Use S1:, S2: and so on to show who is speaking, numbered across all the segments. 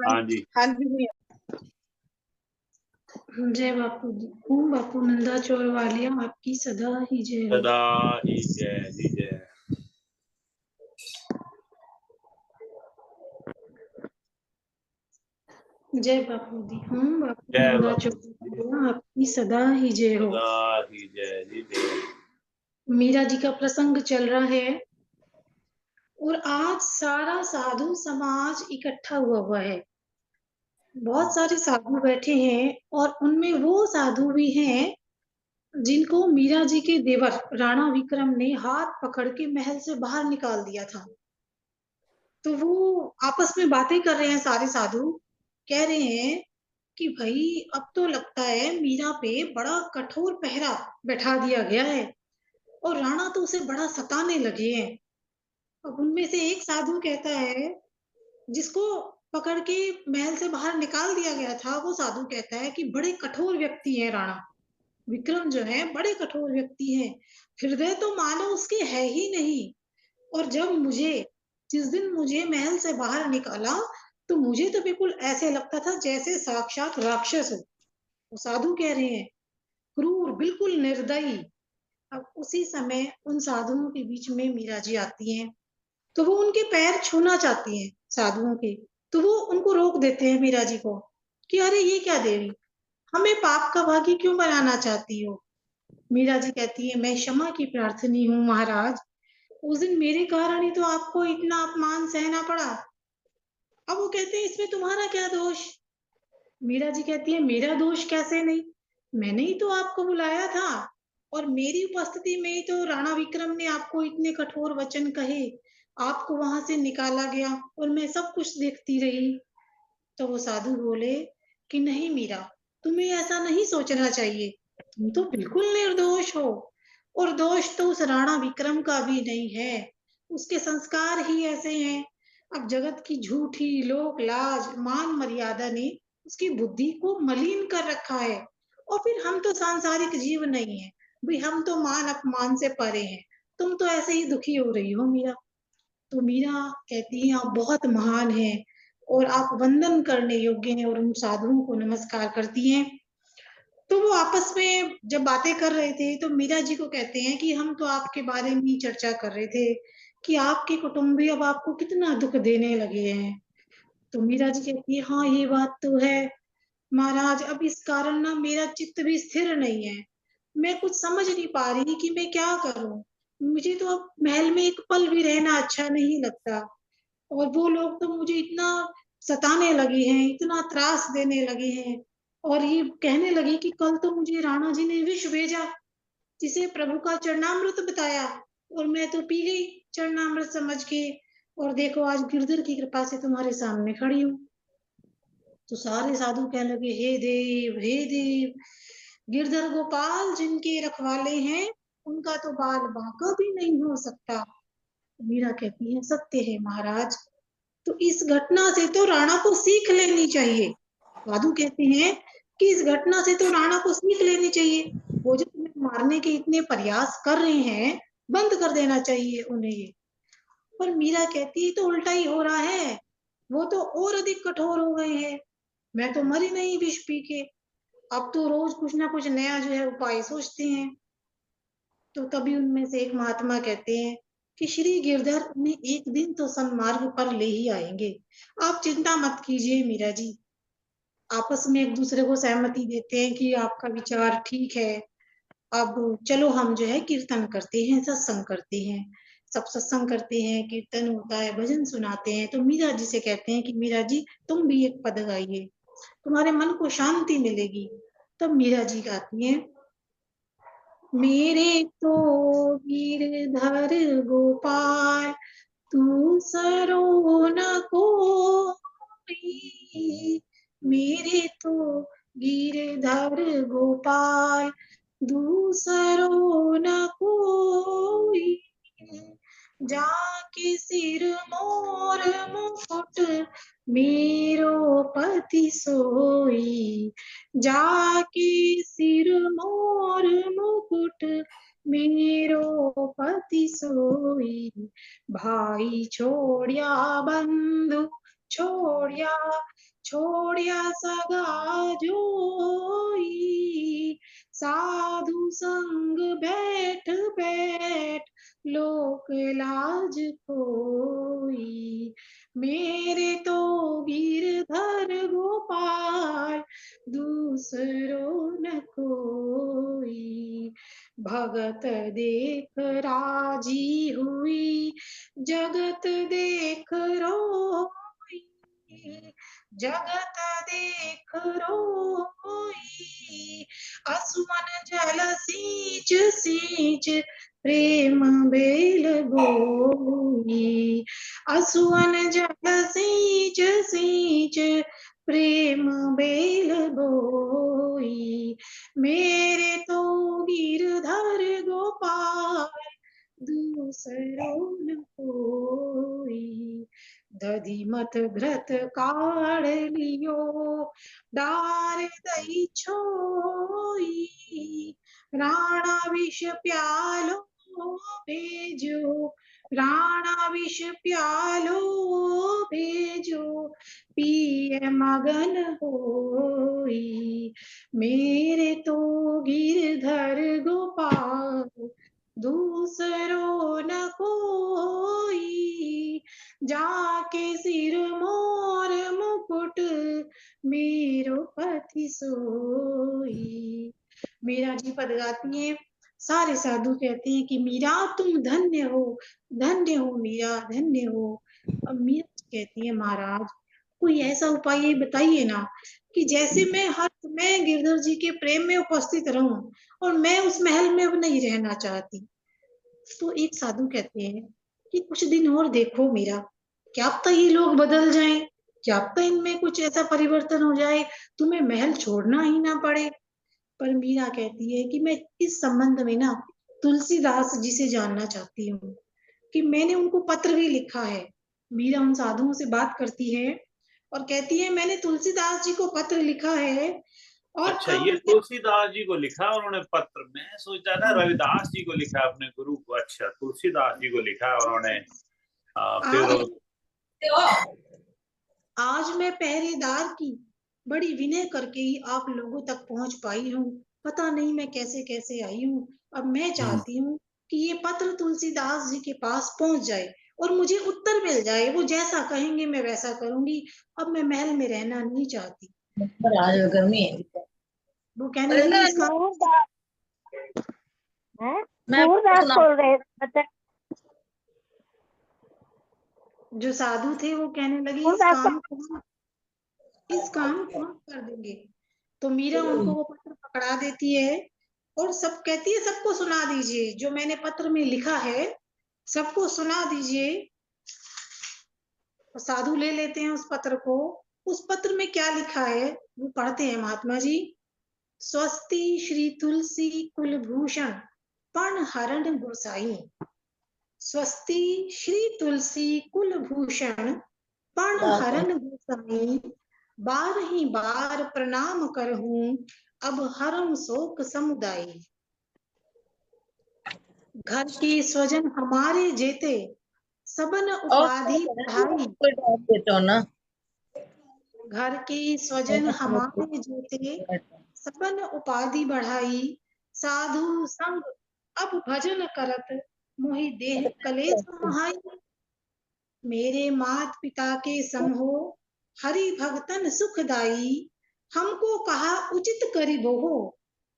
S1: हाँ जी।
S2: हाँ जी। जय बापू जी। ओम बापू नंदा चोर वालिया आपकी सदा ही जय हो।
S1: सदा ही जय जी जय।
S2: जय बापू जी। ओम बापू
S1: जय
S2: नंदा
S1: बापू
S2: चोर वालिया आपकी सदा ही जय हो।
S1: सदा ही जय जी जय।
S2: मीरा जी का प्रसंग चल रहा है और आज सारा साधु समाज इकट्ठा हुआ है। बहुत सारे साधु बैठे हैं और उनमें वो साधु भी हैं जिनको मीरा जी के देवर राणा विक्रम ने हाथ पकड़ के महल से बाहर निकाल दिया था। तो वो आपस में बातें कर रहे हैं, सारे साधु कह रहे हैं कि भाई अब तो लगता है मीरा पे बड़ा कठोर पहरा बैठा दिया गया है और राणा तो उसे बड़ा सताने लगे हैं। अब उनमें से एक साधु कहता है, जिसको पकड़ के महल से बाहर निकाल दिया गया था, वो साधु कहता है कि बड़े कठोर व्यक्ति है राणा विक्रम, जो है बड़े कठोर व्यक्ति हैं। हृदय तो मानो उसके है ही नहीं। और जिस दिन मुझे महल से बाहर निकाला तो मुझे तो बिल्कुल ऐसे लगता था जैसे साक्षात राक्षस हो। वो साधु कह रहे हैं क्रूर, बिल्कुल निर्दयी। अब उसी समय उन साधुओं के बीच में मीरा जी आती हैं, तो वो उनके पैर छूना चाहती हैं साधुओं के। तो वो उनको रोक देते हैं मीरा जी को कि अरे ये क्या देवी, हमें पाप का भागी क्यों बनाना चाहती हो। मीरा जी कहती है मैं क्षमा की प्रार्थनी हूँ महाराज, उस दिन मेरे कारण ही तो आपको इतना अपमान सहना पड़ा। अब वो कहते हैं इसमें तुम्हारा क्या दोष। मीरा जी कहती है मेरा दोष कैसे नहीं, मैंने ही तो आपको बुलाया था और मेरी उपस्थिति में ही तो राणा विक्रम ने आपको इतने कठोर वचन कहे, आपको वहां से निकाला गया और मैं सब कुछ देखती रही। तो वो साधु बोले कि नहीं मीरा, तुम्हें ऐसा नहीं सोचना चाहिए, तुम तो बिल्कुल निर्दोष हो और दोष तो उस राणा विक्रम का भी नहीं है, उसके संस्कार ही ऐसे हैं। अब जगत की झूठी लोक लाज मान मर्यादा ने उसकी बुद्धि को मलिन कर रखा है। और फिर हम तो सांसारिक जीव नहीं है भाई, हम तो मान अपमान से परे हैं। तुम तो ऐसे ही दुखी हो रही हो मीरा। तो मीरा कहती है आप बहुत महान हैं और आप वंदन करने योग्य हैं, और उन साधुओं को नमस्कार करती हैं। तो वो आपस में जब बातें कर रहे थे तो मीरा जी को कहते हैं कि हम तो आपके बारे में ही चर्चा कर रहे थे कि आपके कुटुंबी अब आपको कितना दुख देने लगे हैं। तो मीरा जी कहती है हाँ ये बात तो है महाराज, अब इस कारण ना मेरा चित्त भी स्थिर नहीं है। मैं कुछ समझ नहीं पा रही कि मैं क्या करूं। मुझे तो अब महल में एक पल भी रहना अच्छा नहीं लगता और वो लोग तो मुझे इतना सताने लगे हैं, इतना त्रास देने लगे हैं। और ये कहने लगे कि कल तो मुझे राणा जी ने विष भेजा, जिसे प्रभु का चरणामृत बताया, और मैं तो पी गई चरणामृत समझ के। और देखो आज गिरधर की कृपा से तुम्हारे सामने खड़ी हूँ। तो सारे साधु कहने लगे हे देव, गिरधर गोपाल जिनके रखवाले हैं उनका तो बाल बांका भी नहीं हो सकता। मीरा कहती है सत्य है महाराज, तो इस घटना से तो राणा को सीख लेनी चाहिए। साधु कहते हैं कि इस घटना से तो राणा को सीख लेनी चाहिए, वो जो तुम्हें मारने के इतने प्रयास कर रहे हैं बंद कर देना चाहिए उन्हें ये। पर मीरा कहती है तो उल्टा ही हो रहा है, वो तो और अधिक कठोर हो गए हैं। मैं तो मरी नहीं विष पी के, अब तो रोज कुछ ना कुछ नया जो है उपाय सोचते हैं। तो तभी उनमें से एक महात्मा कहते हैं कि श्री गिरधर उन्हें एक दिन तो सन्मार्ग पर ले ही आएंगे, आप चिंता मत कीजिए मीरा जी। आपस में एक दूसरे को सहमति देते हैं कि आपका विचार ठीक है। अब चलो हम जो है कीर्तन करते हैं, सत्संग करते हैं। सब सत्संग करते हैं, कीर्तन होता है, भजन सुनाते हैं। तो मीरा जी से कहते हैं कि मीरा जी तुम भी एक पद गाइए, तुम्हारे मन को शांति मिलेगी। तब मीरा जी गाती हैं मेरे तो गिरधर गोपाल तू सरो न कोई, मेरे तो गिरधर गोपाल दूसरो न कोई, जाके सिर मोर मुकुट मेरो पति सोई, जाके सिर मोर मुकुट मेरो पति सोई, भाई छोड़िया बंधु छोड़िया छोड़िया सगा जोई, साधु संग बैठ बैठ लोक लाज कोई। मेरे तो गिरधर गोपाल दूसरो न कोई। भगत देख राजी हुई, जगत देख रोई, जगत देख रोई। असुमन जल सींच सींच प्रेम बेल बोई। असुवन जल सींच सींच प्रेम बेल बोई। मेरे तो गिरधर गोपाल दूसरो न कोई। दधिमत घृत काढ़ लियो, डार दई छोई। राणा विष प्यालो भेजो, राणा विष प्यालो भेजो, पिय मगन होई। मेरे तो गिरधर गोपाल दूसरो न कोई। जाके सिर मोर मुकुट मेरो पति सोई। मीरा जी पद गाती है। सारे साधु कहते हैं कि मीरा तुम धन्य हो मीरा, धन्य हो। अब मीरा कहती है महाराज कोई ऐसा उपाय बताइए ना कि जैसे मैं हर समय गिरधर जी के प्रेम में उपस्थित रहूं और मैं उस महल में अब नहीं रहना चाहती। तो एक साधु कहते हैं कि कुछ दिन और देखो मीरा, क्या पता ये लोग बदल जाएं, क्या पता इनमें कुछ ऐसा परिवर्तन हो जाए तुम्हें महल छोड़ना ही ना पड़े। पर मीरा कहती है कि मैं इस संबंध में ना तुलसीदास जी से जानना चाहती हूँ कि मैंने उनको पत्र भी लिखा है। मीरा उन साधुओं से बात करती है और कहती है मैंने तुलसीदास जी को पत्र लिखा है। और
S1: अच्छा,
S2: अब
S1: ये तुलसीदास जी को लिखा उन्होंने पत्र। मैं सोचा था
S2: हाँ,
S1: रविदास जी को लिखा है अपने गुरु को। अच्छा, तुलसीदास जी को लिखा है उन्होंने। फिर
S2: आज आज मैं पहरेदार की बड़ी विनय करके ही आप लोगों तक पहुंच पाई हूँ। पता नहीं मैं कैसे कैसे आई हूँ। अब मैं चाहती हूँ कि ये पत्र तुलसीदास जी के पास पहुंच जाए और मुझे उत्तर मिल जाए। वो जैसा कहेंगे मैं वैसा करूंगी। अब मैं महल में रहना नहीं चाहती।
S3: आज गर्मी है।
S2: वो कहने लगी इसका
S3: मैं
S4: बोल रहे थे
S2: जो साधु थे वो कहने लगी इस काम को हम कर देंगे। तो मीरा उनको वो पत्र पकड़ा देती है और सब कहती है सबको सुना दीजिए जो मैंने पत्र में लिखा है, सबको सुना दीजिए। और साधु ले लेते हैं उस पत्र को। उस पत्र में क्या लिखा है वो पढ़ते हैं महात्मा जी। स्वस्ति श्री तुलसी कुलभूषण पण हरण गोसाई। स्वस्ति श्री तुलसी कुलभूषण पण हरण गोसाई। बार ही बार प्रणाम करहूं अब हरम शोक समुदायी। घर के स्वजन हमारे जेते सबन उपाधि बढ़ाई। घर के स्वजन हमारे जेते सबन उपाधि बढ़ाई। साधु संग अब भजन करत मोहि देह कलेश महाई। मेरे मात पिता के सम हो हरि भगतन सुखदाई। हमको कहा उचित करिबो हो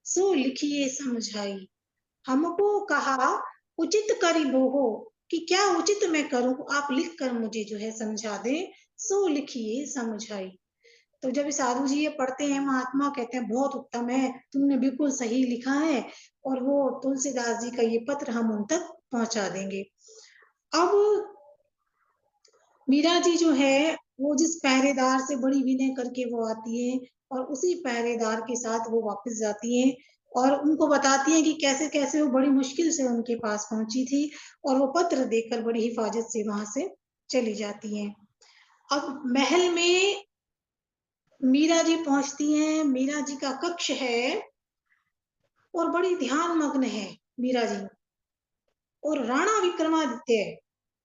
S2: सो लिखिए समझाई। हमको कहा उचित करिबो हो कि क्या उचित मैं करूं आप लिख कर मुझे जो है समझा दें। सो लिखिए समझाई। तो जब साधु जी ये पढ़ते हैं महात्मा कहते हैं बहुत उत्तम है, तुमने बिल्कुल सही लिखा है और वो तुलसीदास जी का ये पत्र हम उन तक पहुंचा देंगे। अब मीरा जी जो है वो जिस पहरेदार से बड़ी विनय करके वो आती है और उसी पहरेदार के साथ वो वापस जाती है और उनको बताती है कि कैसे कैसे वो बड़ी मुश्किल से उनके पास पहुंची थी और वो पत्र देकर बड़ी हिफाजत से वहां से चली जाती हैं। अब महल में मीरा जी पहुंचती हैं। मीरा जी का कक्ष है और बड़ी ध्यान मग्न है मीरा जी। और राणा विक्रमादित्य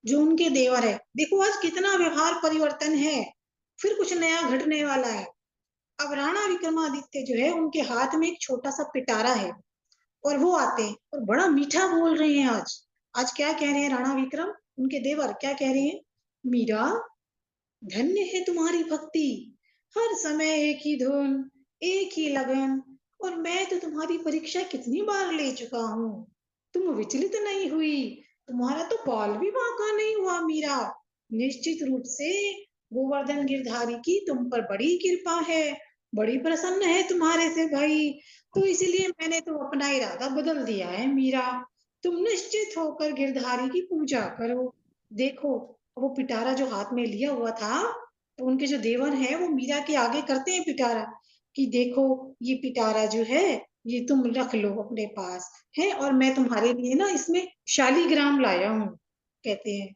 S2: जो उनके देवर है, देखो आज कितना व्यवहार परिवर्तन है। फिर कुछ नया घटने वाला है। अब राणा विक्रमादित्य जो है उनके हाथ में एक छोटा सा पिटारा है और वो आते हैं और बड़ा मीठा बोल रहे हैं आज। आज क्या कह रहे हैं राणा विक्रम, उनके देवर क्या कह रहे हैं? मीरा, धन्य है तुम्हारी भक्ति, हर समय एक ही धुन, एक ही लगन, और मैं तो तुम्हारी परीक्षा कितनी बार ले चुका हूँ, तुम विचलित नहीं हुई, तुम्हारा तो बाल भी बांका नहीं हुआ मीरा। निश्चित रूप से गोवर्धन गिरधारी की तुम पर बड़ी कृपा है, बड़ी प्रसन्न है तुम्हारे से भाई, तो इसलिए मैंने तो अपना इरादा बदल दिया है मीरा, तुम निश्चित होकर गिरधारी की पूजा करो। देखो, वो पिटारा जो हाथ में लिया हुआ था, तो उनके जो देवर हैं वो मीरा के आगे करते हैं पिटारा कि देखो, ये पिटारा जो है ये तुम रख लो अपने पास है, और मैं तुम्हारे लिए ना इसमें शालीग्राम लाया हूँ, कहते हैं।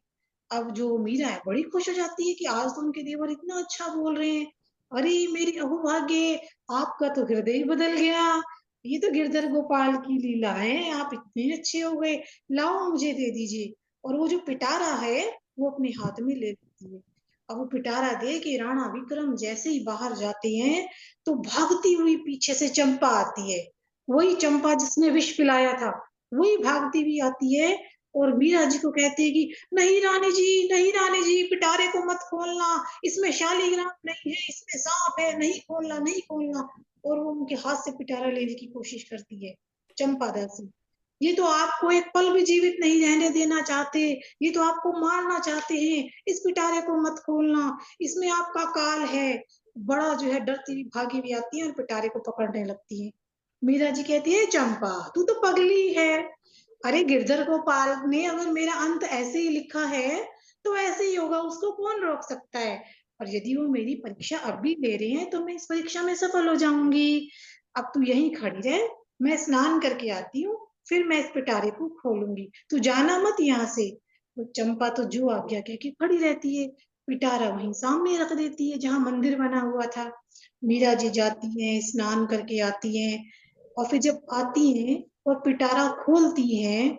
S2: अब जो मीरा है बड़ी खुश हो जाती है कि आज तो उनके देवर इतना अच्छा बोल रहे हैं। अरे मेरी अहोभाग्य, आपका तो हृदय ही बदल गया, ये तो गिरधर गोपाल की लीला है, आप इतने अच्छे हो गए, लाओ मुझे दे दीजिए। और वो जो पिटारा है वो अपने हाथ में ले लेती है। अब वो पिटारा दे के राणा विक्रम जैसे ही बाहर जाते हैं तो भागती हुई पीछे से चंपा आती है, वही चंपा जिसने विष पिलाया था, वही भागती हुई आती है और मीरा जी को कहती है कि नहीं रानी जी, नहीं रानी जी, पिटारे को मत खोलना, इसमें शालीग्राम नहीं है, इसमें सांप है, नहीं खोलना, नहीं खोलना। और वो उनके हाथ से पिटारा लेने की कोशिश करती है चंपा दासी। ये तो आपको एक पल भी जीवित नहीं रहने देना चाहते, ये तो आपको मारना चाहते हैं, इस पिटारे को मत खोलना, इसमें आपका काल है। बड़ा जो है डरती हुई भागी हुई आती है और पिटारे को पकड़ने लगती है। मीरा जी कहती है चंपा तू तो पगली है, अरे गिरधर गोपाल ने अगर मेरा अंत ऐसे ही लिखा है तो ऐसे ही होगा, उसको कौन रोक सकता है, और यदि वो मेरी परीक्षा अब भी ले रहे हैं तो मैं इस परीक्षा में सफल हो जाऊंगी। अब तू यहीं खड़ी रह, मैं स्नान करके आती हूँ, फिर मैं इस पिटारे को खोलूंगी, तू जाना मत यहाँ से। तो चंपा तो जो आज्ञा कह के खड़ी रहती है, पिटारा वहीं सामने रख देती है जहाँ मंदिर बना हुआ था। मीरा जी जाती हैं, स्नान करके आती हैं, और फिर जब आती हैं और पिटारा खोलती हैं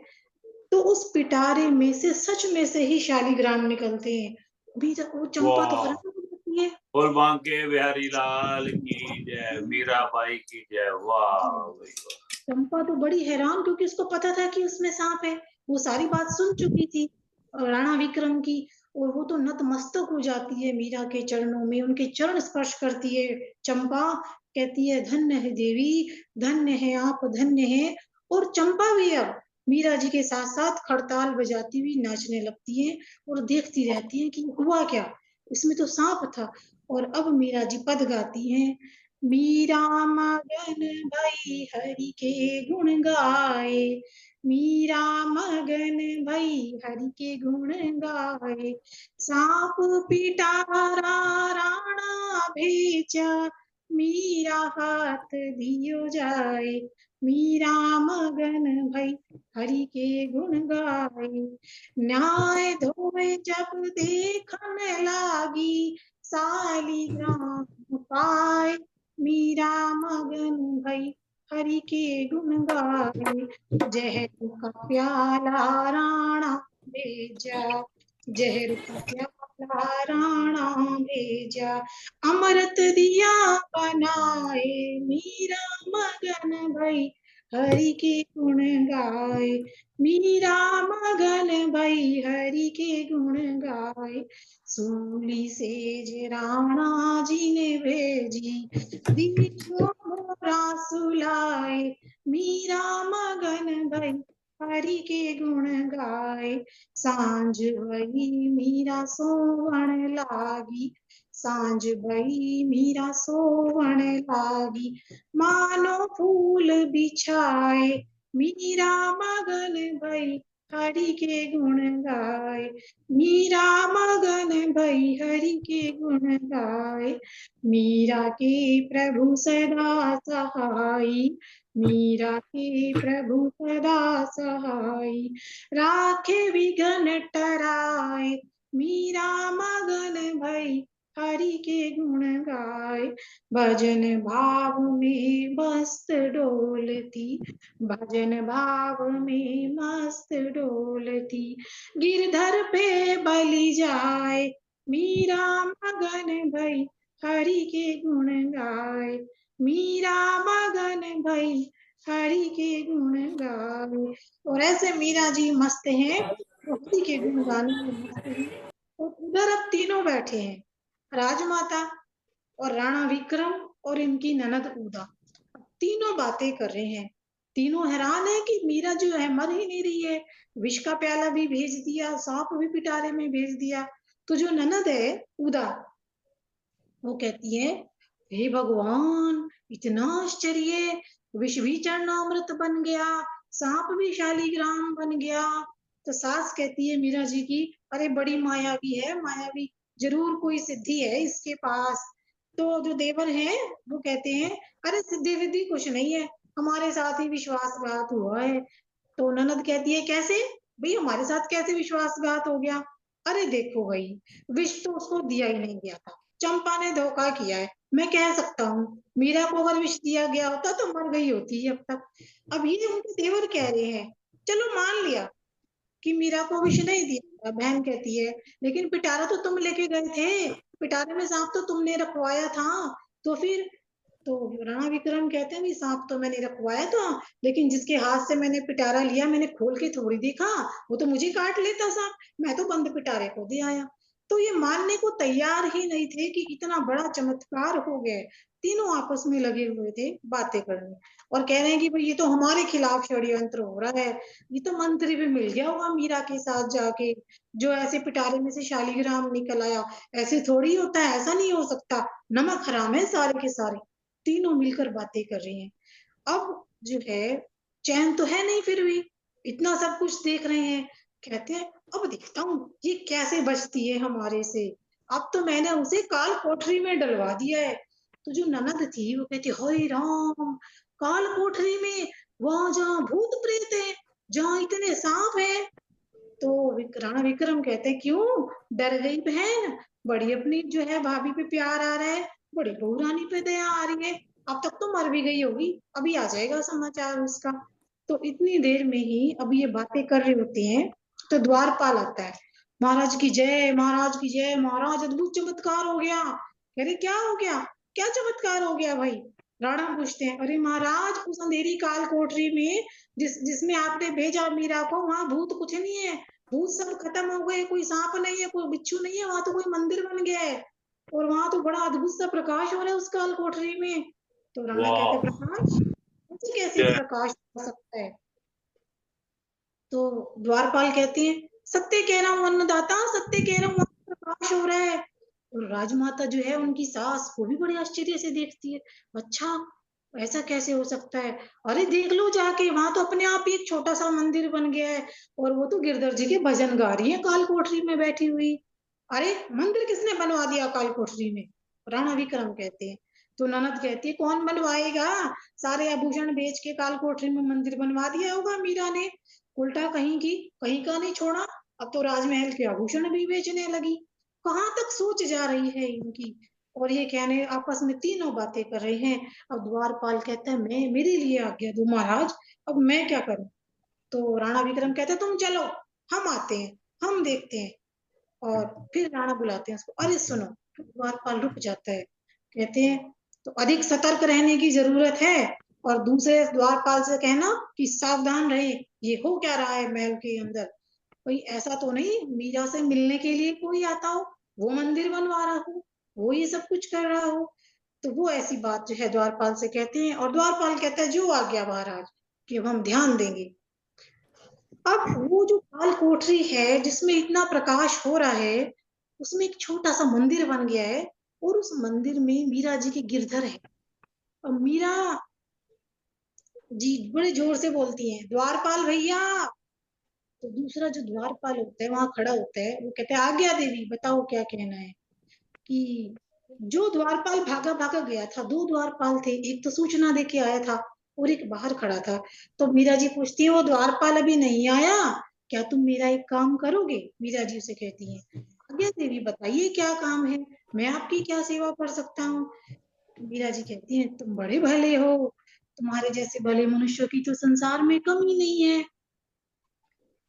S2: तो उस पिटारे में से सच में से ही शालीग्राम निकलते हैं। वो चंपा तो
S1: वाह,
S2: हैरान हो जाती है।
S1: और बांके बिहारी लाल की जय, मीराबाई की जय। वाह भाई वाह।
S2: चंपा तो बड़ी हैरान, क्योंकि उसको पता था कि उसमें सांप है, वो सारी बात सुन चुकी थी राणा विक्रम की, और वो तो नतमस्तक हो जाती है मीरा के चरणों में, उनके चरण स्पर्श करती है चंपा, कहती है धन्य है देवी, धन्य है आप, धन्य है। और चंपा भी अब मीरा जी के साथ साथ खड़ताल बजाती हुई नाचने लगती है और देखती रहती है कि हुआ क्या, इसमें तो सांप था। और अब मीरा जी पद गाती हैं, मीरा मगन भई हरि के गुण गाए, मीरा मगन भई हरि के गुण गाए, सांप पिटारा राणा भेजा, मीरा हाथ दियो जाए, मीरा मगन भई हरि के गुण गाए, न्याय धोए जब देखन लागी, शालीग्राम पाए, मीरा मगन भई हरि के गुण गाए, जहर का प्याला राणा भेजा, जहर का प्याला राणा भेजा, अमृत दिया बनाए, मीरा मगन भई हरि के गुण गाए, मीरा मगन भई हरि के गुण गाए, सूली से राणा जी ने भेजी, दीजो मोरा सुलाए, मीरा मगन भई हरि के गुण गाए, सांझ भई मीरा सोवण लागी, सांझ भई मीरा सोवण लागी, मानो फूल बिछाए, मीरा मगन भई हरि के गुण गाए, मीरा मगन भई हरि के गुण गाए, मीरा के प्रभु सदा सहाई, मीरा के प्रभु सदा सहाई, राखे विघ्न टराए, मीरा मगन भई हरि के गुण गाए, भजन भाव में मस्त डोलती, भजन भाव में मस्त डोलती, गिरधर पे बलि जाए, मीरा मगन भई हरि के गुण गाए, मीरा मगन भई हरि के गुण गाए। और ऐसे मीरा जी मस्त हैं, वो हरि के गुण गाने में मस्त हैं। और उधर अब तीनों बैठे हैं, राजमाता और राणा विक्रम और इनकी ननद उदा। तीनों बातें कर रहे हैं। तीनों हैरान है कि मीरा जो है मर ही नहीं रही है। विष का प्याला भी भेज दिया, सांप भी पिटारे में भेज दिया। तो जो ननद है उदा, वो कहती है, हे भगवान, इतना आश्चर्य, विष भी चरणामृत बन गया, सांप भी शालीग्राम बन गया। तो सास कहती है मीरा जी की, अरे बड़ी मायावी है, मायावी, जरूर कोई सिद्धि है इसके पास। तो जो देवर हैं वो कहते हैं, अरे सिद्धि विद्धि कुछ नहीं है, हमारे साथ ही विश्वासघात हुआ है। तो ननद कहती है, कैसे भाई, हमारे साथ कैसे विश्वासघात हो गया? अरे देखो भाई, विष तो उसको दिया ही नहीं गया था, चंपा ने धोखा किया है। मैं कह सकता हूँ, मीरा को अगर विष दिया गया होता तो मर गई होती अब तक। अब ये उनके देवर कह रहे हैं, चलो मान लिया कि मीरा को विष नहीं दिया। बहन कहती है, लेकिन पिटारा तो तुम लेके गए थे, पिटारे में सांप तो तुमने रखवाया था। तो फिर, तो राणा विक्रम कहते हैं, सांप तो मैंने रखवाया था, लेकिन जिसके हाथ से मैंने पिटारा लिया, मैंने खोल के थोड़ी देखा, वो तो मुझे काट लेता सांप, मैं तो बंद पिटारे को दे आया। तो ये मानने को तैयार ही नहीं थे कि इतना बड़ा चमत्कार हो गया। तीनों आपस में लगे हुए थे बातें करने, और कह रहे हैं कि भाई ये तो हमारे खिलाफ षड्यंत्र हो रहा है, ये तो मंत्री भी मिल गया होगा मीरा के साथ जाके, जो ऐसे पिटारे में से शालीग्राम निकल आया। ऐसे थोड़ी होता है, ऐसा नहीं हो सकता, नमक हराम है सारे के सारे। तीनों मिलकर बातें कर रही हैं। अब जो है, चैन तो है नहीं फिर भी, इतना सब कुछ देख रहे हैं। कहते हैं, अब देखता हूँ ये कैसे बचती है हमारे से। अब तो मैंने उसे काल कोठरी में डलवा दिया है। तो जो ननद थी वो कहती, हे राम, काल कोठरी में, वहां जहाँ भूत प्रेत है, जहाँ इतने सांप है। तो राणा विक्रम कहते हैं, क्यों डर गई बहन? बड़ी अपनी जो है भाभी पे प्यार आ रहा है, बड़ी बहू रानी पे दया आ रही है। अब तक तो मर भी गई होगी, अभी आ जाएगा समाचार उसका। तो इतनी देर में ही अब ये बातें कर रहे होते हैं, तो द्वारपाल आता है। महाराज की जय, महाराज की जय, महाराज अद्भुत चमत्कार हो गया। कह रहे, क्या हो गया? क्या चमत्कार हो गया भाई? राणा पूछते हैं, अरे महाराज, उस अंधेरी काल कोठरी में जिसमें आपने भेजा मीरा को, वहां भूत कुछ नहीं है, भूत सब खत्म हो गए, कोई सांप नहीं है, कोई बिच्छू नहीं है, वहां तो कोई मंदिर बन गया है, और वहां तो बड़ा अद्भुत सा प्रकाश हो रहा है उस काल कोठरी में। तो राणा कहते,
S1: वाह।
S2: प्रकाश? ऐसे कैसे
S1: जय।
S2: प्रकाश हो सकता है? तो द्वारपाल कहते हैं, सत्य कह रहा हूँ अन्नदाता, सत्य कह रहा हूँ, वहां प्रकाश हो रहा है। और राजमाता जो है उनकी सास, वो भी बड़े आश्चर्य से देखती है, अच्छा ऐसा कैसे हो सकता है? अरे देख लो जाके, वहां तो अपने आप ही एक छोटा सा मंदिर बन गया है, और वो तो गिरधर जी के भजन गा रही है काल कोठरी में बैठी हुई। अरे मंदिर किसने बनवा दिया काल कोठरी में? राणा विक्रम कहते हैं। तो ननद कहती है, कौन बनवाएगा, सारे आभूषण बेच के काल कोठरी में मंदिर बनवा दिया होगा मीरा ने, उल्टा कहीं का नहीं छोड़ा, अब तो राजमहल के आभूषण भी बेचने लगी। कहाँ तक सोच जा रही है इनकी। और ये कहने आपस में तीनों बातें कर रहे हैं। अब द्वारपाल कहता है, मैं, मेरे लिए आज्ञा दो महाराज, अब मैं क्या करूं? तो राणा विक्रम कहता है, तुम चलो, हम आते हैं, हम देखते हैं। और फिर राणा बुलाते हैं उसको, अरे सुनो। द्वारपाल रुक जाता है, कहते हैं, तो अधिक सतर्क रहने की जरूरत है, और दूसरे द्वारपाल से कहना कि सावधान रहे, ये हो क्या रहा है महल के अंदर, कोई ऐसा तो नहीं मीरा से मिलने के लिए कोई आता हो, वो मंदिर बनवा रहा हो, वो ये सब कुछ कर रहा हो। तो वो ऐसी बात जो है द्वारपाल से कहते हैं, और द्वारपाल कहता है, जो आज्ञा महाराज, कि अब हम ध्यान देंगे। अब वो जो काल कोठरी है जिसमें इतना प्रकाश हो रहा है, उसमें एक छोटा सा मंदिर बन गया है, और उस मंदिर में मीरा जी के गिरधर है। और मीरा जी बड़े जोर से बोलती हैं, द्वारपाल भैया। तो दूसरा जो द्वारपाल होता है वहां खड़ा होता है, वो कहता है, आज्ञा देवी, बताओ क्या कहना है। कि जो द्वारपाल भागा भागा गया था, दो द्वारपाल थे, एक तो सूचना देके आया था, और एक बाहर खड़ा था। तो मीरा जी पूछती है, वो द्वारपाल अभी नहीं आया, क्या तुम मेरा एक काम करोगे? मीरा जी उसे कहती है, आज्ञा देवी बताइए क्या काम है, मैं आपकी क्या सेवा कर सकता हूँ? मीरा जी कहती है, तुम बड़े भले हो, तुम्हारे जैसे भले मनुष्य की तो संसार में कमी नहीं है।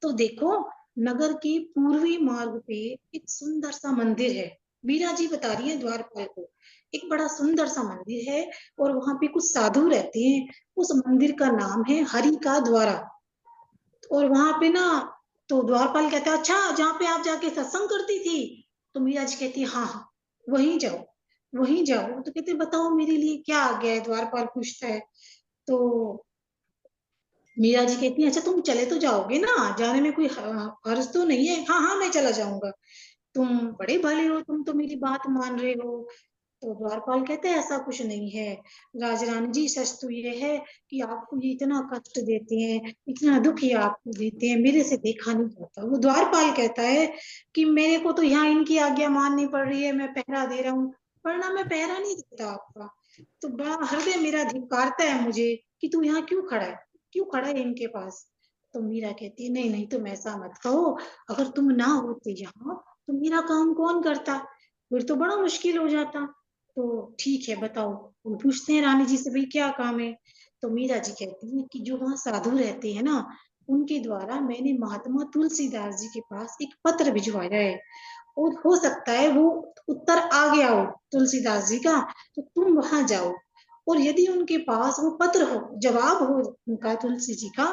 S2: तो देखो, नगर के पूर्वी मार्ग पे एक सुंदर सा मंदिर है। मीरा जी बता रही है द्वारपाल को, एक बड़ा सुंदर सा मंदिर है और वहां पे कुछ साधु रहते हैं। उस मंदिर का नाम है हरि का द्वारा। और वहां पे ना, तो द्वारपाल कहता है अच्छा जहाँ पे आप जाके सत्संग करती थी। तो मीरा जी कहती है हाँ हाँ वहीं जाओ, वहीं जाओ। तो कहते बताओ मेरे लिए क्या आ गया है, द्वारपाल पूछता है। तो मीरा जी कहती है अच्छा तुम चले तो जाओगे ना, जाने में कोई हर्ज तो नहीं है। हाँ हाँ मैं चला जाऊंगा, तुम बड़े भले हो, तुम तो मेरी बात मान रहे हो। तो द्वारपाल कहते हैं ऐसा कुछ नहीं है राजरानी जी, सच तो ये है कि आपको ये इतना कष्ट देते हैं, इतना दुख ये आपको देते हैं, मेरे से देखा नहीं जाता। वो द्वारपाल कहता है कि मेरे को तो यहाँ इनकी आज्ञा माननी पड़ रही है, मैं पहरा दे रहा हूँ, वरना मैं पहरा नहीं देता आपका। तो बड़ा हृदय मेरा धिक्कारता है मुझे कि तू यहाँ क्यों खड़ा है, क्यों खड़ा है इनके पास। तो मीरा कहती है नहीं नहीं तुम ऐसा मत कहो, अगर तुम ना होते यहाँ तो मेरा काम कौन करता, फिर तो बड़ा मुश्किल हो जाता। तो ठीक है बताओ। वो पूछते हैं रानी जी से भाई क्या काम है। तो मीरा जी कहती है कि जो वहाँ साधु रहते हैं ना, उनके द्वारा मैंने महात्मा तुलसीदास जी के पास एक पत्र भिजवाया है, और हो सकता है वो उत्तर आ गया हो तुलसीदास जी का, तो तुम वहां जाओ, और यदि उनके पास वो पत्र हो, जवाब हो उनका तुलसी जी का,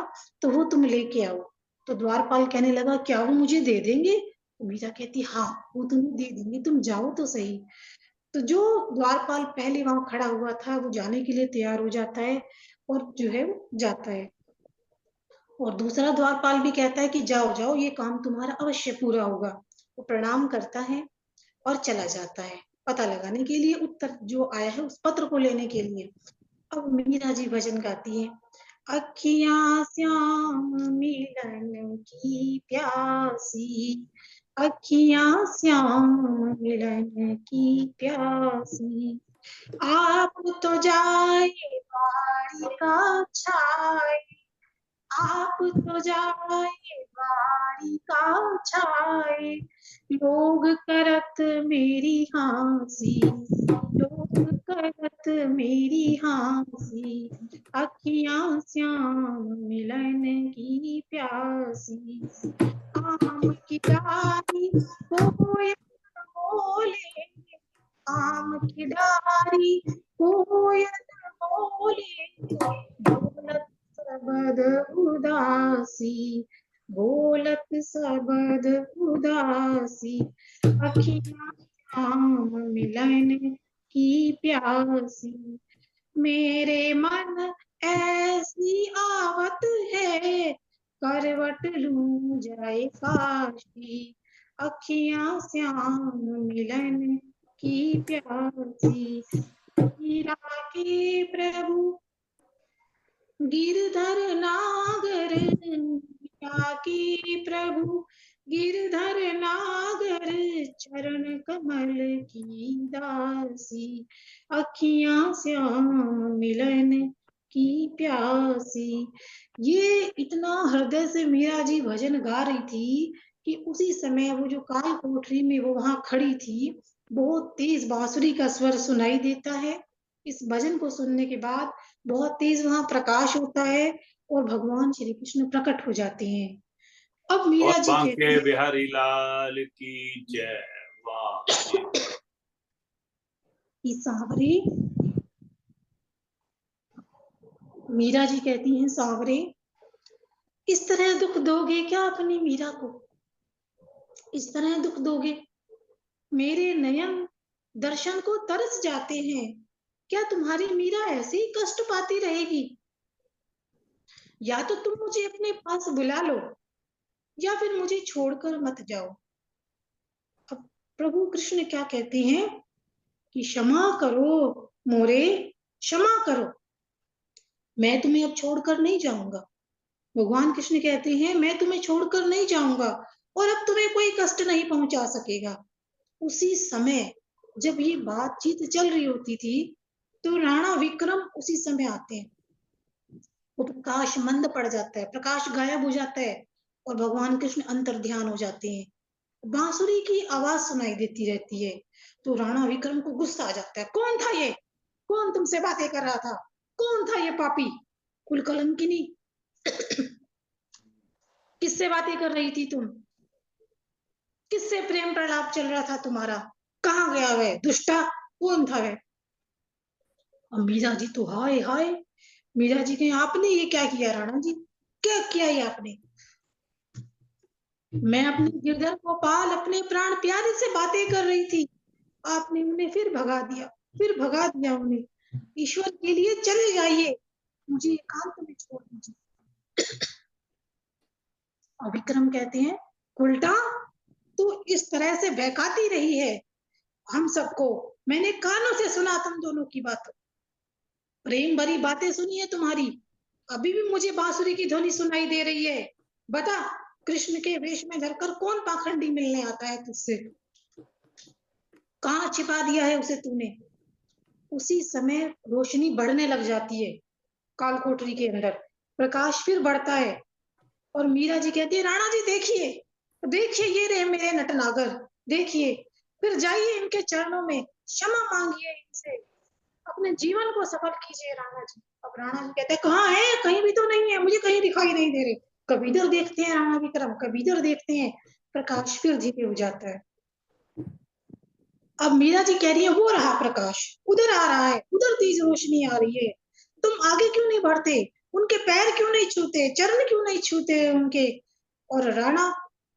S2: तो वो तुम लेके आओ। तो द्वारपाल कहने लगा क्या वो मुझे दे देंगे। तो मीरा कहती हाँ वो तुम्हें दे देंगे, तुम जाओ तो सही। तो जो द्वारपाल पहले वहां खड़ा हुआ था वो जाने के लिए तैयार हो जाता है, और जो है वो जाता है। और दूसरा द्वारपाल भी कहता है कि जाओ जाओ ये काम तुम्हारा अवश्य पूरा होगा। वो प्रणाम करता है और चला जाता है पता लगाने के लिए, उत्तर जो आया है उस पत्र को लेने के लिए। अब मीरा जी भजन गाती है, अखियां श्याम मिलन की प्यासी, अखियां श्याम मिलन की प्यासी, आप तो जाए बाड़ी का छाए, आप तो जाए बाड़ी का छाए, लोग करत मेरी हंसी, लोग करत मेरी हंसी, अखियां श्याम मिलन की प्यासी, आम की डाली कोयल बोले, आम की डाली कोयल बोले, बोलत सबद उदासी, बोलत सबद उदासी, अखियां श्याम मिलन की प्यासी, मेरे मन ऐसी आवत है, करवट लूं जाए काशी, अखियां श्याम मिलन की प्यासी, हीरा के प्रभु गिरधर नागर, मीरा के प्रभु गिरधर नागर, चरण कमल की दासी, अखियां श्याम मिलन की प्यासी। ये इतना हृदय से मीरा जी भजन गा रही थी कि उसी समय वो जो काल कोठरी में वो वहां खड़ी थी, बहुत तेज बांसुरी का स्वर सुनाई देता है। इस भजन को सुनने के बाद बहुत तेज वहां प्रकाश होता है और भगवान श्री कृष्ण प्रकट हो जाते हैं। अब
S1: और
S2: मीरा जी कहती
S1: बांके
S2: है
S1: बिहारी लाल की जय। वाह जी।
S2: कि सांवरे, मीरा जी कहती हैं सांवरे इस तरह दुख दोगे क्या अपनी मीरा को, इस तरह दुख दोगे, मेरे नयन दर्शन को तरस जाते हैं, क्या तुम्हारी मीरा ऐसे ही कष्ट पाती रहेगी, या तो तुम मुझे अपने पास बुला लो या फिर मुझे छोड़कर मत जाओ। अब प्रभु कृष्ण क्या कहते हैं कि क्षमा करो मोरे, क्षमा करो, मैं तुम्हें अब छोड़कर नहीं जाऊंगा। भगवान कृष्ण कहते हैं मैं तुम्हें छोड़कर नहीं जाऊंगा और अब तुम्हें कोई कष्ट नहीं पहुंचा सकेगा। उसी समय जब ये बातचीत चल रही होती थी तो राणा विक्रम उसी समय आते हैं। वो प्रकाश मंद पड़ जाता है, प्रकाश गायब हो जाता है और भगवान कृष्ण अंतर ध्यान हो जाते हैं। बांसुरी की आवाज सुनाई देती रहती है। तो राणा विक्रम को गुस्सा आ जाता है, कौन था ये, कौन तुमसे बातें कर रहा था, कौन था ये पापी कुल कलंकिनी, किससे बातें कर रही थी तुम। किससे प्रेम प्रलाप चल रहा था तुम्हारा? कहाँ गया वह दुष्टा? कौन था वह? और मीरा जी तो हाय हाय, मीरा जी कहे आपने ये क्या किया राणा जी? क्या किया ये आपने? मैं अपने गिरधर गोपाल अपने प्राण प्यारे से बातें कर रही थी, आपने उन्हें फिर भगा दिया उन्हें। ईश्वर के लिए चले जाइए, मुझे एकांत में छोड़ दीजिए। और विक्रम कहते हैं उल्टा तू इस तरह से बहकाती रही है हम सबको, मैंने कानों से सुना तुम दोनों की बात, प्रेम भरी बातें सुनी है तुम्हारी, अभी भी मुझे बांसुरी की ध्वनि सुनाई दे रही है। बता कृष्ण के वेश में धरकर कौन पाखंडी मिलने आता है तुझसे? कहाँ छिपा दिया है उसे तूने? उसी समय रोशनी बढ़ने लग जाती है कालकोठरी के अंदर, प्रकाश फिर बढ़ता है और मीरा जी कहती है राणा जी देखिए, देखिए ये रहे मेरे नटनागर, देखिए, फिर जाइए इनके चरणों में, क्षमा मांगिए इनसे, अपने जीवन को सफल कीजिए राणा जी। अब राणा जी कहते हैं कहाँ है? कहीं भी तो नहीं है, मुझे कहीं दिखाई नहीं दे रहे। कभी इधर देखते हैं राणा विक्रम, कभी इधर देखते हैं, प्रकाश फिर धीरे हो जाता है। अब मीरा जी कह रही है वो रहा प्रकाश, उधर आ रहा है, उधर तेज रोशनी आ रही है, तुम आगे क्यों नहीं बढ़ते? उनके पैर क्यों नहीं छूते? चरण क्यों नहीं छूते उनके? और राणा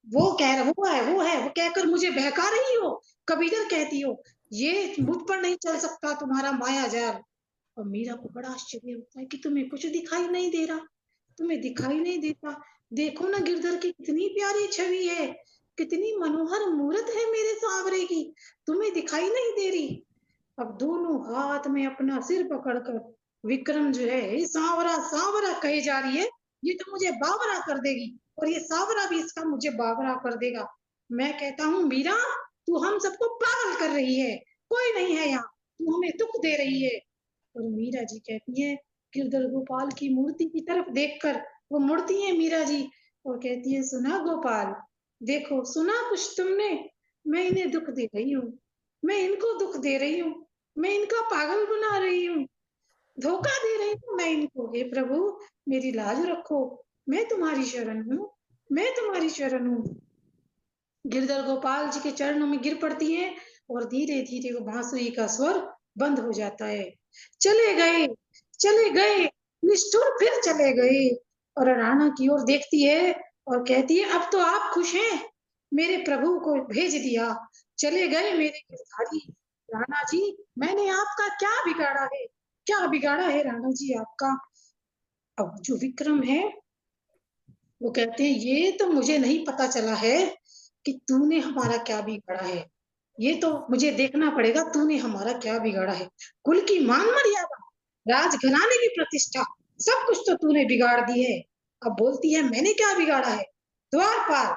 S2: वो कह रहा वो कहकर मुझे बहका रही हो, कभी इधर कहती हो, ये मुझ पर नहीं चल सकता तुम्हारा माया जाल। और मीरा को बड़ा आश्चर्य होता है कि तुम्हें कुछ दिखाई नहीं दे रहा, तुम्हें दिखाई नहीं देता? देखो ना गिरधर की कितनी प्यारी छवि है, कितनी मनोहर मूरत है मेरे सांवरे की, तुम्हें दिखाई नहीं दे रही? अब दोनों हाथ में अपना सिर पकड़कर विक्रम जो है ये सांवरा सांवरा कही जा रही है, ये तो मुझे बावरा कर देगी और ये सांवरा भी इसका मुझे बावरा कर देगा। मैं कहता हूँ मीरा तू हम सबको पागल कर रही है, कोई नहीं है यहाँ, तू हमें दुख दे रही है। और मीरा जी कहती है गिरधर गोपाल की मूर्ति की तरफ देखकर, वो मुड़ती है मीरा जी और कहती है सुना गोपाल, देखो सुना कुछ तुमने? मैं इन्हें दुख दे रही हूँ, मैं इनको दुख दे रही हूँ, मैं इनका पागल बना रही हूँ, धोखा दे रही हूँ मैं इनको। हे प्रभु मेरी लाज रखो, मैं तुम्हारी शरण हूँ, मैं तुम्हारी शरण हूँ। गिरधर गोपाल जी के चरणों में गिर पड़ती है और धीरे धीरे वो बांसुरी का स्वर बंद हो जाता है। चले गए, चले गए, निष्ठुर फिर चले गए। और राणा की ओर देखती है और कहती है अब तो आप खुश हैं, मेरे प्रभु को भेज दिया, चले गए मेरे गिरधारी। राणा जी मैंने आपका क्या बिगाड़ा है, क्या बिगाड़ा है राणा जी आपका? अब जो विक्रम है वो कहते हैं ये तो मुझे नहीं पता चला है कि तूने हमारा क्या बिगाड़ा है, ये तो मुझे देखना पड़ेगा तूने हमारा क्या बिगाड़ा है। कुल की मान मर्यादा, राजघराने की प्रतिष्ठा, सब कुछ तो तूने बिगाड़ दी है। अब बोलती है मैंने क्या बिगाड़ा है? द्वारपाल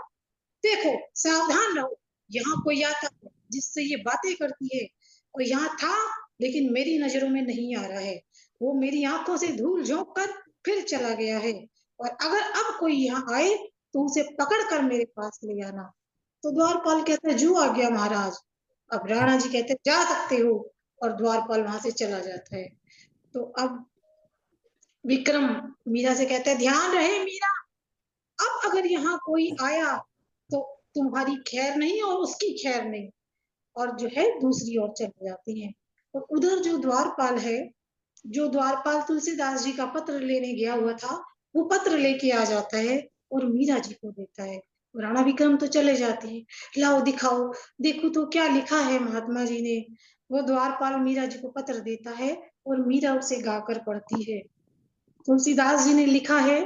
S2: देखो सावधान रहो, यहाँ कोई आता है जिससे ये बातें करती है, और यहाँ था लेकिन मेरी नजरों में नहीं आ रहा है, वो मेरी आंखों से धूल झोंक कर फिर चला गया है, और अगर अब कोई यहाँ आए तो उसे पकड़ कर मेरे पास ले आना। तो द्वारपाल कहता है जो आ गया महाराज। अब राणा जी कहते हैं जा सकते हो, और द्वारपाल वहां से चला जाता है। तो अब विक्रम मीरा से कहता है ध्यान रहे मीरा, अब अगर यहाँ कोई आया तो तुम्हारी खैर नहीं और उसकी खैर नहीं, और जो है दूसरी ओर चले जाती है। और उधर जो द्वारपाल है, जो द्वारपाल तुलसीदास जी का पत्र लेने गया हुआ था, वो पत्र लेके आ जाता है और मीरा जी को देता है। राणा विक्रम तो चले जाते हैं, लाओ दिखाओ, देखो तो क्या लिखा है महात्मा जी ने। वो द्वारपाल मीरा जी को पत्र देता है और मीरा उसे गाकर पढ़ती है। तुलसीदास जी ने लिखा है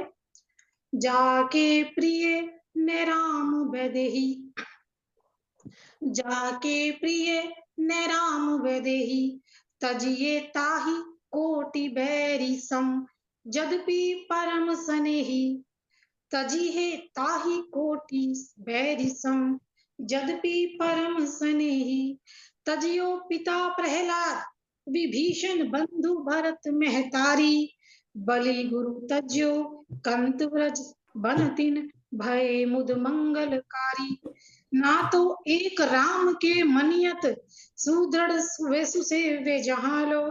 S2: जाके प्रिय ने राम बैदेही, जाके प्रिय ने राम वैदेही, तजिए ताहि कोटि बैरी सम, जदपि परम स्नेही, तजिए ताहि कोटि बैरी सम, जदपि परम स्नेही, तजियो पिता प्रहलाद, विभीषण बंधु भरत महतारी, बलि गुरु तज्यो कंत व्रज बनतिन, भय मुद मंगलकारी, ना तो एक राम के मनियत, सुदृढ़ वेसु से वे जहाँ लो,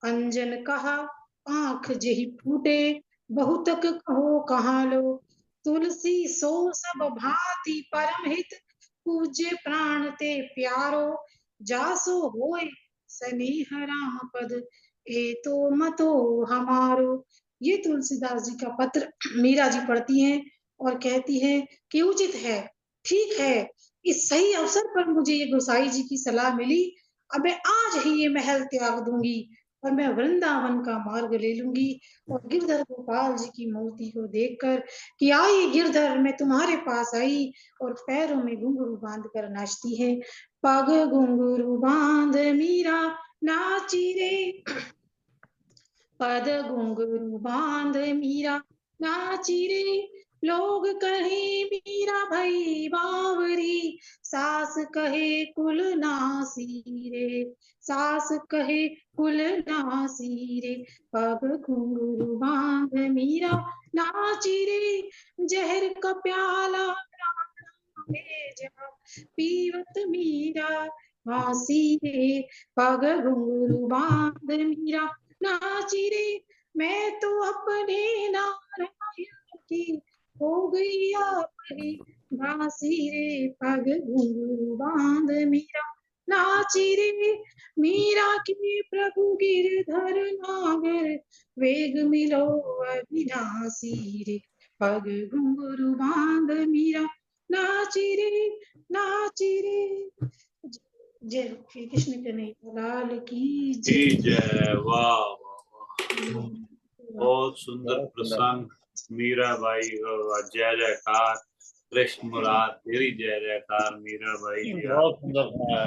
S2: अंजन कहा आंख जेहि फूटे, बहुतक कहो कहाँ लो, तुलसी सो सब भांति परम हित, पूज्य प्राण ते प्यारो, जासो होए स्नेह राम पद, ए तो मतो हमारो। ये तुलसीदास जी का पत्र मीरा जी पढ़ती हैं और कहती है कि उचित है, ठीक है, इस सही अवसर पर मुझे ये गोसाई जी की सलाह मिली, अब मैं आज ही ये महल त्याग दूंगी और मैं वृंदावन का मार्ग ले लूंगी। और गिरधर गोपाल जी की मूर्ति को देखकर कि आई गिरधर, मैं तुम्हारे पास आई, और पैरों में घुंघरू बांध कर नाचती है। पग घुंघरू बांध मीरा नाची रे, पद घुंघरू बांध मीरा नाची रे, लोग कहे मीरा भई बावरी, सास कहे कुल नासी रे, सास कहे कुल नासी रे, पग घुंघरू बांध मीरा नाची रे, जहर का प्याला में जा पीवत मीरा हासी रे, पग घुंघरू बांध मीरा नाची रे, मैं तो अपने नारायण की हो गई अपनी बांसी रे, पग घुंघरू बांध मीरा नाची रे, मीरा की प्रभु गिरधर नागर, वेग मिलो अविनाशी रे, पग घुंघरू बांध मीरा नाची रे, नाची रे। जय श्री कृष्ण कन्हैया लाल की
S1: जी
S2: जय।
S1: जय। वाह वाह वाह, बहुत सुंदर प्रसंग। मीराबाई का जय जयकार, कृष्ण मुराद तेरी जय जयकार मीराबाई जी।
S4: बहुत सुंदर है।